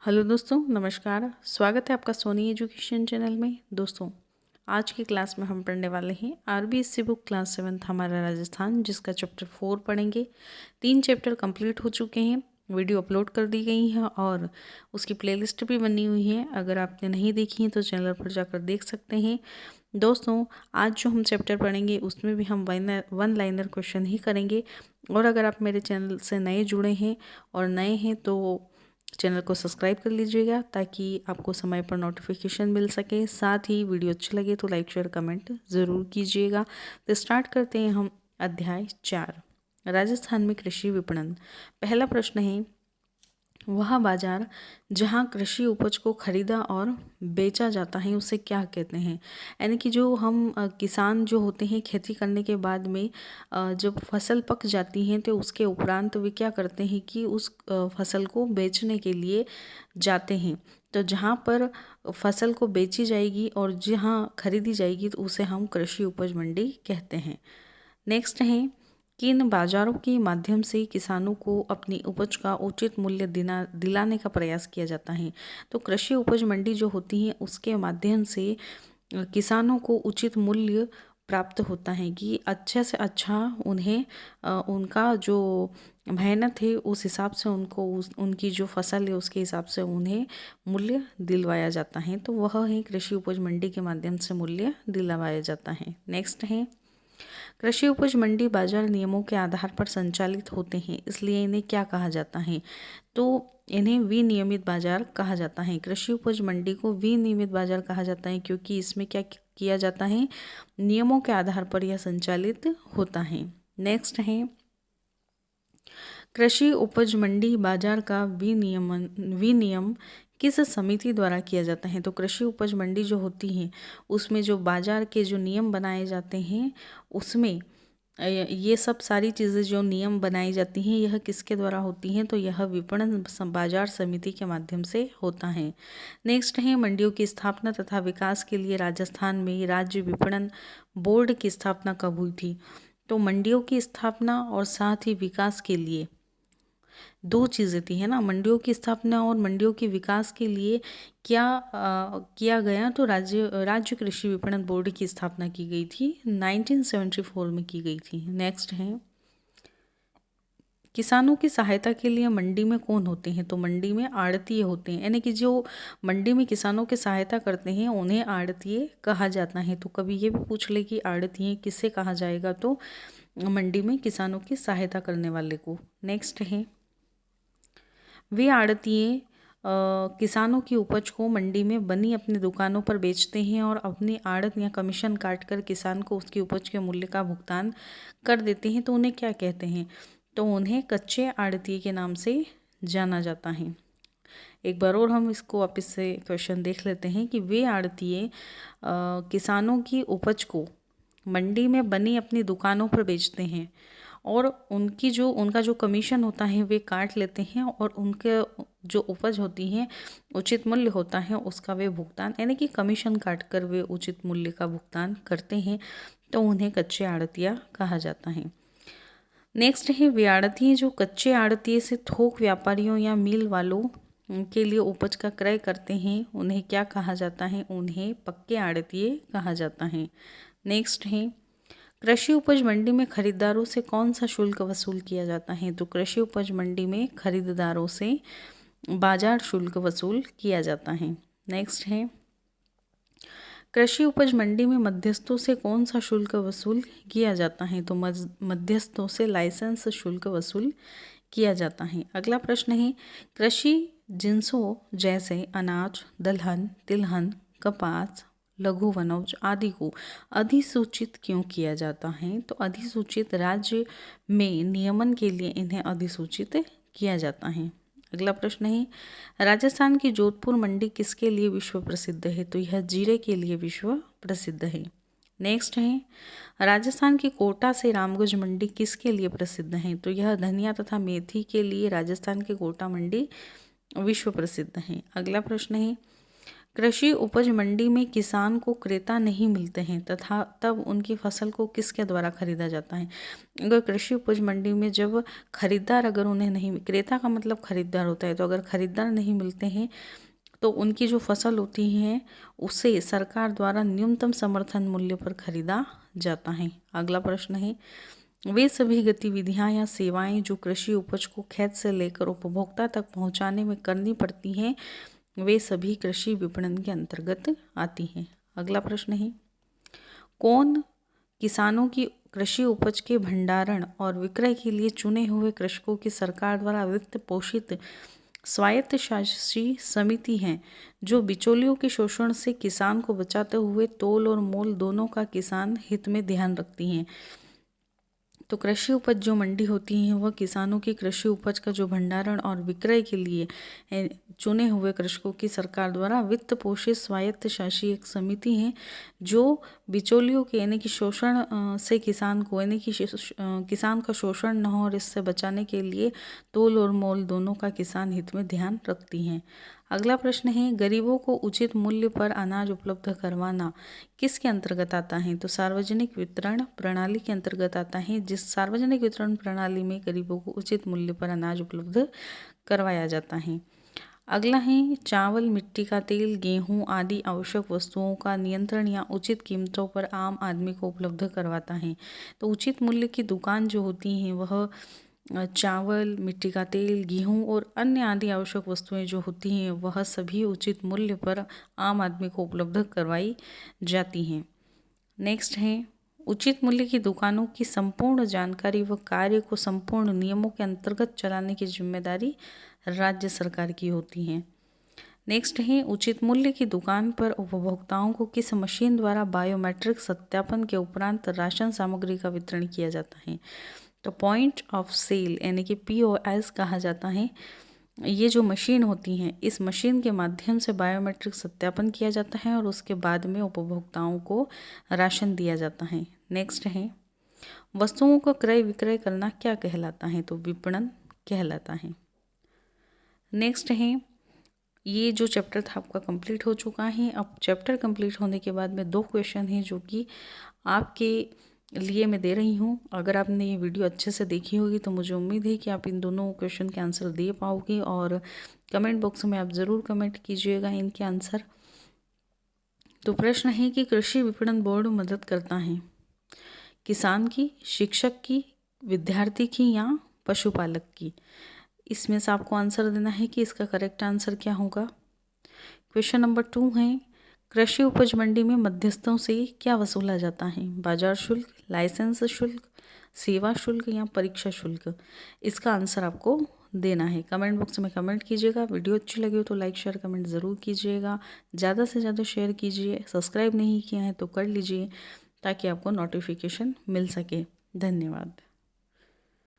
Hello दोस्तों, नमस्कार। स्वागत है आपका सोनी एजुकेशन चैनल में। दोस्तों, आज की क्लास में हम पढ़ने वाले हैं आरबीएससी बुक क्लास 7 हमारा राजस्थान, जिसका चैप्टर 4 पढ़ेंगे। 3 चैप्टर कंप्लीट हो चुके हैं, वीडियो अपलोड कर दी गई है और उसकी प्लेलिस्ट भी बनी हुई है। अगर आपने नहीं देखी है तो चैनल पर जाकर देख सकते हैं। दोस्तों, आज जो हम चैप्टर पढ़ेंगे उसमें भी हम वन लाइनर क्वेश्चन ही करेंगे। और अगर आप मेरे चैनल से नए जुड़े हैं और नए हैं तो चैनल को सब्सक्राइब कर लीजिएगा ताकि आपको समय पर नोटिफिकेशन मिल सके। साथ ही वीडियो अच्छी लगे तो लाइक शेयर कमेंट ज़रूर कीजिएगा। तो स्टार्ट करते हैं हम अध्याय 4, राजस्थान में कृषि विपणन। पहला प्रश्न है, वह बाजार जहां कृषि उपज को खरीदा और बेचा जाता है उसे क्या कहते हैं। यानी कि जो हम किसान जो होते हैं, खेती करने के बाद में जब फसल पक जाती है तो उसके उपरांत वे क्या करते हैं कि उस फसल को बेचने के लिए जाते हैं। तो जहाँ पर फसल को बेची जाएगी और जहाँ खरीदी जाएगी तो उसे हम कृषि उपज मंडी कहते हैं। नेक्स्ट है, किन बाजारों के माध्यम से किसानों को अपनी उपज का उचित मूल्य दिलाने का प्रयास किया जाता है। तो कृषि उपज मंडी जो होती है उसके माध्यम से किसानों को उचित मूल्य प्राप्त होता है कि अच्छे से अच्छा उन्हें उनका जो मेहनत है उस हिसाब से उनको उनकी जो फसल है उसके हिसाब से उन्हें मूल्य दिलवाया जाता है। तो वह है कृषि उपज मंडी के माध्यम से मूल्य दिलवाया जाता है। नेक्स्ट है, कृषि उपज मंडी बाजार नियमों के आधार पर संचालित होते हैं, इसलिए इन्हें क्या कहा जाता है। तो इन्हें विनियमित बाजार कहा जाता है। कृषि उपज मंडी को विनियमित बाजार कहा जाता है क्योंकि इसमें क्या किया जाता है, नियमों के आधार पर यह संचालित होता है। नेक्स्ट है, कृषि उपज मंडी बाजार का विनियम किस समिति द्वारा किया जाता है। तो कृषि उपज मंडी जो होती है उसमें जो बाजार के जो नियम बनाए जाते हैं उसमें ये सब सारी चीज़ें जो नियम बनाई जाती हैं यह किसके द्वारा होती हैं, तो यह विपणन बाजार समिति के माध्यम से होता है। नेक्स्ट है, मंडियों की स्थापना तथा विकास के लिए राजस्थान में राज्य विपणन बोर्ड की स्थापना कब हुई थी। तो मंडियों की स्थापना और साथ ही विकास के लिए दो चीज़ें थी, है ना। मंडियों की स्थापना और मंडियों के विकास के लिए क्या किया गया, तो राज्य कृषि विपणन बोर्ड की स्थापना की गई थी, 1974 में की गई थी। नेक्स्ट है, किसानों की सहायता के लिए मंडी में कौन होते हैं। तो मंडी में आड़तीय होते हैं, यानी कि जो मंडी में किसानों की सहायता करते हैं उन्हें आड़तीय कहा जाता है। तो कभी ये भी पूछ ले कि आड़तीय किससे कहा जाएगा, तो मंडी में किसानों की सहायता करने वाले को। नेक्स्ट है, वे आड़तीय किसानों की उपज को मंडी में बनी अपनी दुकानों पर बेचते हैं और अपनी आड़त या कमीशन काटकर किसान को उसकी उपज के मूल्य का भुगतान कर देते हैं। तो उन्हें क्या कहते हैं, तो उन्हें कच्चे आड़तीय के नाम से जाना जाता है। एक बार और हम इसको वापस से क्वेश्चन देख लेते हैं कि वे आड़तीय किसानों की उपज को मंडी में बनी अपनी दुकानों पर बेचते हैं और उनका जो कमीशन होता है वे काट लेते हैं और उनके जो उपज होती है उचित मूल्य होता है उसका वे भुगतान, यानी कि कमीशन काट कर वे उचित मूल्य का भुगतान करते हैं। तो उन्हें कच्चे आड़तिया कहा जाता है। नेक्स्ट है, वे आड़तिए जो कच्चे आड़तिए से थोक व्यापारियों या मिल वालों के लिए उपज का क्रय करते हैं उन्हें क्या कहा जाता है, उन्हें पक्के आड़तिए कहा जाता है। नेक्स्ट है, कृषि उपज मंडी में खरीदारों से कौन सा शुल्क वसूल किया जाता है। तो कृषि उपज मंडी में खरीदारों से बाजार शुल्क वसूल किया जाता है। नेक्स्ट है, कृषि उपज मंडी में मध्यस्थों से कौन सा शुल्क वसूल किया जाता है। तो मध्यस्थों से लाइसेंस शुल्क वसूल किया जाता है। अगला प्रश्न है, कृषि जिन्सों जैसे अनाज, दलहन, तिलहन, कपास, लघु वनोज आदि को अधिसूचित क्यों किया जाता है। तो अधिसूचित राज्य में नियमन के लिए इन्हें अधिसूचित किया जाता है। अगला प्रश्न है, राजस्थान की जोधपुर मंडी किसके लिए विश्व प्रसिद्ध है। तो यह जीरे के लिए विश्व प्रसिद्ध है। नेक्स्ट है, राजस्थान की कोटा से रामगंज मंडी किसके लिए प्रसिद्ध है। तो यह धनिया तथा मेथी के लिए राजस्थान की कोटा मंडी विश्व प्रसिद्ध है। अगला प्रश्न है, कृषि उपज मंडी में किसान को क्रेता नहीं मिलते हैं तथा तब उनकी फसल को किसके द्वारा खरीदा जाता है। अगर कृषि उपज मंडी में जब खरीदार अगर उन्हें नहीं, क्रेता का मतलब खरीदार होता है, तो अगर खरीदार नहीं मिलते हैं तो उनकी जो फसल होती है उसे सरकार द्वारा न्यूनतम समर्थन मूल्य पर खरीदा जाता है। अगला प्रश्न है, वे सभी गतिविधियां या सेवाएं जो कृषि उपज को खेत से लेकर उपभोक्ता तक पहुंचाने में करनी पड़ती हैं, वे सभी कृषि विपणन के अंतर्गत आती हैं। अगला प्रश्न है, कौन किसानों की कृषि उपज के भंडारण और विक्रय के लिए चुने हुए कृषकों की सरकार द्वारा वित्त पोषित स्वायत्तशासी समिति हैं, जो बिचौलियों के शोषण से किसान को बचाते हुए तोल और मोल दोनों का किसान हित में ध्यान रखती हैं। तो कृषि उपज जो मंडी होती है वह किसानों की कृषि उपज का जो भंडारण और विक्रय के लिए चुने हुए कृषकों की सरकार द्वारा वित्त पोषित स्वायत्तशासी एक समिति है, जो बिचौलियों के यानी कि शोषण से किसान को, यानी कि किसान का शोषण न हो और इससे बचाने के लिए तोल और मोल दोनों का किसान हित में ध्यान रखती हैं। अगला प्रश्न है, गरीबों को उचित मूल्य पर अनाज उपलब्ध करवाना किसके अंतर्गत आता है। तो सार्वजनिक वितरण प्रणाली के अंतर्गत आता है, जिस सार्वजनिक वितरण प्रणाली में गरीबों को उचित मूल्य पर अनाज उपलब्ध करवाया जाता है। अगला है, चावल, मिट्टी का तेल, गेहूं आदि आवश्यक वस्तुओं का नियंत्रण या उचित कीमतों पर आम आदमी को उपलब्ध करवाता है। तो उचित मूल्य की दुकान जो होती हैं वह चावल, मिट्टी का तेल, गेहूं और अन्य आदि आवश्यक वस्तुएं जो होती हैं वह सभी उचित मूल्य पर आम आदमी को उपलब्ध करवाई जाती हैं। नेक्स्ट है, उचित मूल्य की दुकानों की संपूर्ण जानकारी व कार्य को संपूर्ण नियमों के अंतर्गत चलाने की जिम्मेदारी राज्य सरकार की होती है। नेक्स्ट है, उचित मूल्य की दुकान पर उपभोक्ताओं को किस मशीन द्वारा बायोमेट्रिक सत्यापन के उपरांत राशन सामग्री का वितरण किया जाता है। तो पॉइंट ऑफ सेल यानी कि POS कहा जाता है। ये जो मशीन होती हैं, इस मशीन के माध्यम से बायोमेट्रिक सत्यापन किया जाता है और उसके बाद में उपभोक्ताओं को राशन दिया जाता है। नेक्स्ट है, वस्तुओं का क्रय विक्रय करना क्या कहलाता है। तो विपणन कहलाता है। नेक्स्ट है, ये जो चैप्टर था आपका कंप्लीट हो चुका है। अब चैप्टर कंप्लीट होने के बाद में 2 क्वेश्चन हैं जो कि आपके लिए मैं दे रही हूँ। अगर आपने ये वीडियो अच्छे से देखी होगी तो मुझे उम्मीद है कि आप इन दोनों क्वेश्चन के आंसर दे पाओगे और कमेंट बॉक्स में आप ज़रूर कमेंट कीजिएगा इनके आंसर। तो प्रश्न है कि कृषि विपणन बोर्ड मदद करता है किसान की, शिक्षक की, विद्यार्थी की या पशुपालक की। इसमें से आपको आंसर देना है कि इसका करेक्ट आंसर क्या होगा। क्वेश्चन नंबर 2 है, कृषि उपज मंडी में मध्यस्थों से क्या वसूला जाता है। बाजार शुल्क, लाइसेंस शुल्क, सेवा शुल्क या परीक्षा शुल्क। इसका आंसर आपको देना है। कमेंट बॉक्स में कमेंट कीजिएगा। वीडियो अच्छी लगी हो तो लाइक शेयर कमेंट ज़रूर कीजिएगा। ज़्यादा से ज़्यादा शेयर कीजिए। सब्सक्राइब नहीं किया है तो कर लीजिए ताकि आपको नोटिफिकेशन मिल सके। धन्यवाद।